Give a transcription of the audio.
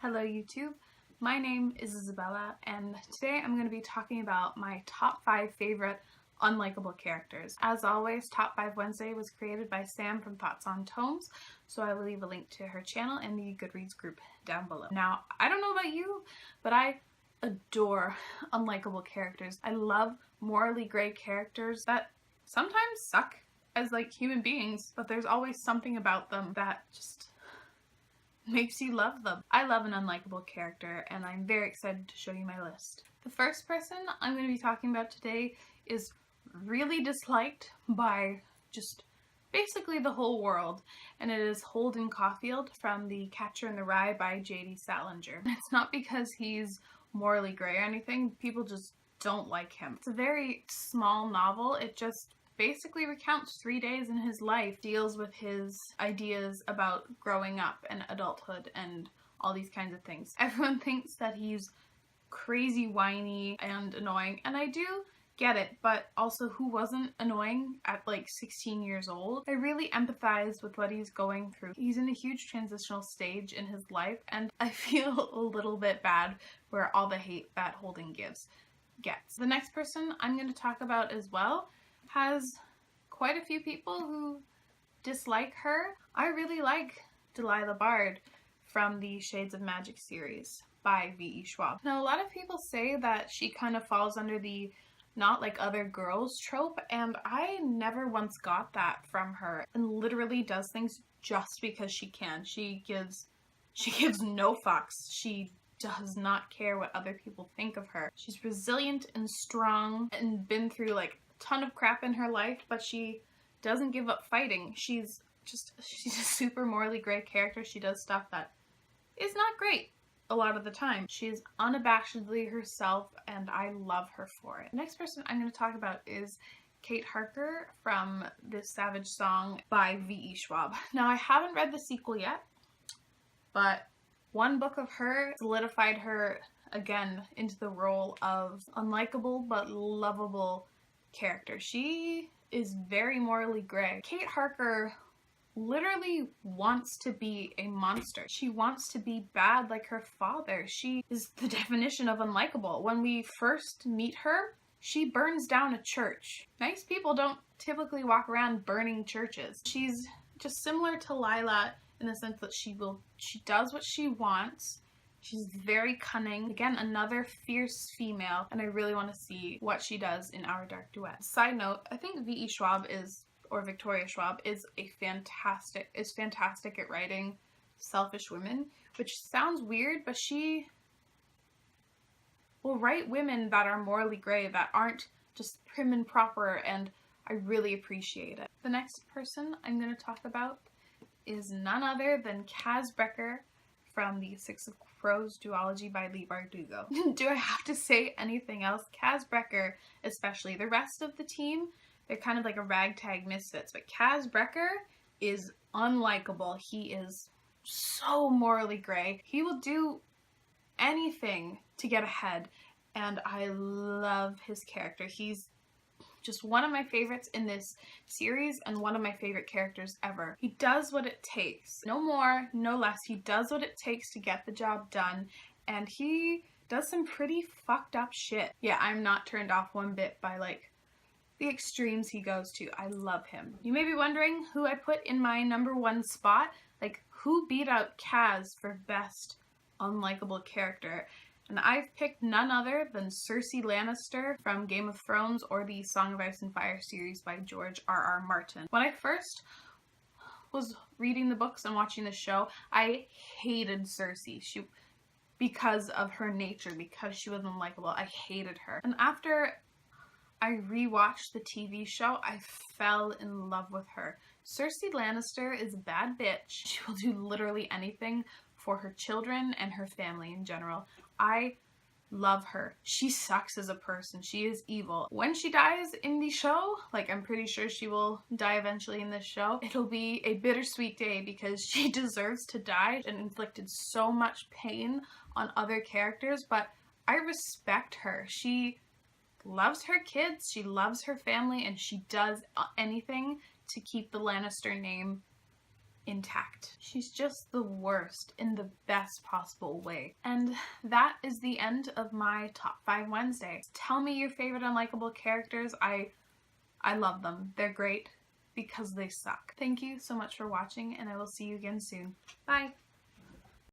Hello YouTube, my name is Isabella and today I'm going to be talking about my top 5 favorite unlikable characters. As always, Top 5 Wednesday was created by Sam from Thoughts on Tomes, so I will leave a link to her channel in the Goodreads group down below. Now, I don't know about you, but I adore unlikable characters. I love morally gray characters that sometimes suck as human beings, but there's always something about them that just makes you love them. I love an unlikable character and I'm very excited to show you my list. The first person I'm going to be talking about today is really disliked by just basically the whole world, and it is Holden Caulfield from The Catcher in the Rye by J.D. Salinger. It's not because he's morally gray or anything, people just don't like him. It's a very small novel. It just basically recounts 3 days in his life, deals with his ideas about growing up and adulthood and all these kinds of things. Everyone thinks that he's crazy whiny and annoying, and I do get it, but also who wasn't annoying at 16 years old? I really empathize with what he's going through. He's in a huge transitional stage in his life, and I feel a little bit bad for all the hate that Holden gets. The next person I'm going to talk about as well has quite a few people who dislike her. I really like Delilah Bard from the Shades of Magic series by V.E. Schwab. Now, a lot of people say that she kind of falls under the not like other girls trope, and I never once got that from her, and literally does things just because she can. She gives no fucks. She does not care what other people think of her. She's resilient and strong and been through a ton of crap in her life, but she doesn't give up fighting. She's a super morally gray character. She does stuff that is not great a lot of the time. She's unabashedly herself and I love her for it. The next person I'm going to talk about is Kate Harker from This Savage Song by V.E. Schwab. Now, I haven't read the sequel yet, but one book of her solidified her again into the role of unlikable but lovable character. She is very morally gray. Kate Harker literally wants to be a monster. She wants to be bad like her father. She is the definition of unlikable. When we first meet her, she burns down a church. Nice people don't typically walk around burning churches. She's just similar to Lila in the sense that she does what she wants. She's very cunning. Again, another fierce female, and I really want to see what she does in Our Dark Duet. Side note, I think V.E. Schwab Victoria Schwab is fantastic at writing selfish women, which sounds weird, but she will write women that are morally gray, that aren't just prim and proper, and I really appreciate it. The next person I'm going to talk about is none other than Chaz Becker from the Six of Crows duology by Leigh Bardugo. Do I have to say anything else? Chaz Becker, especially. The rest of the team, they're kind of like a ragtag misfits, but Chaz Becker is unlikable. He is so morally gray. He will do anything to get ahead, and I love his character. He's just one of my favorites in this series and one of my favorite characters ever. He does what it takes. No more, no less. He does what it takes to get the job done, and he does some pretty fucked up shit. Yeah, I'm not turned off one bit by the extremes he goes to. I love him. You may be wondering who I put in my #1 spot. Who beat out Chaz for best unlikable character? And I've picked none other than Cersei Lannister from Game of Thrones or the Song of Ice and Fire series by George R.R. Martin. When I first was reading the books and watching the show, I hated Cersei. Because of her nature, because she was unlikable, I hated her. And after I rewatched the TV show, I fell in love with her. Cersei Lannister is a bad bitch. She will do literally anything for her children and her family in general. I love her. She sucks as a person. She is evil. When she dies in the show, I'm pretty sure she will die eventually in this show, it'll be a bittersweet day because she deserves to die and inflicted so much pain on other characters, but I respect her. She loves her kids, she loves her family, and she does anything to keep the Lannister name intact. She's just the worst in the best possible way. And that is the end of my Top 5 Wednesday. Tell me your favorite unlikable characters. I love them. They're great because they suck. Thank you so much for watching, and I will see you again soon. Bye!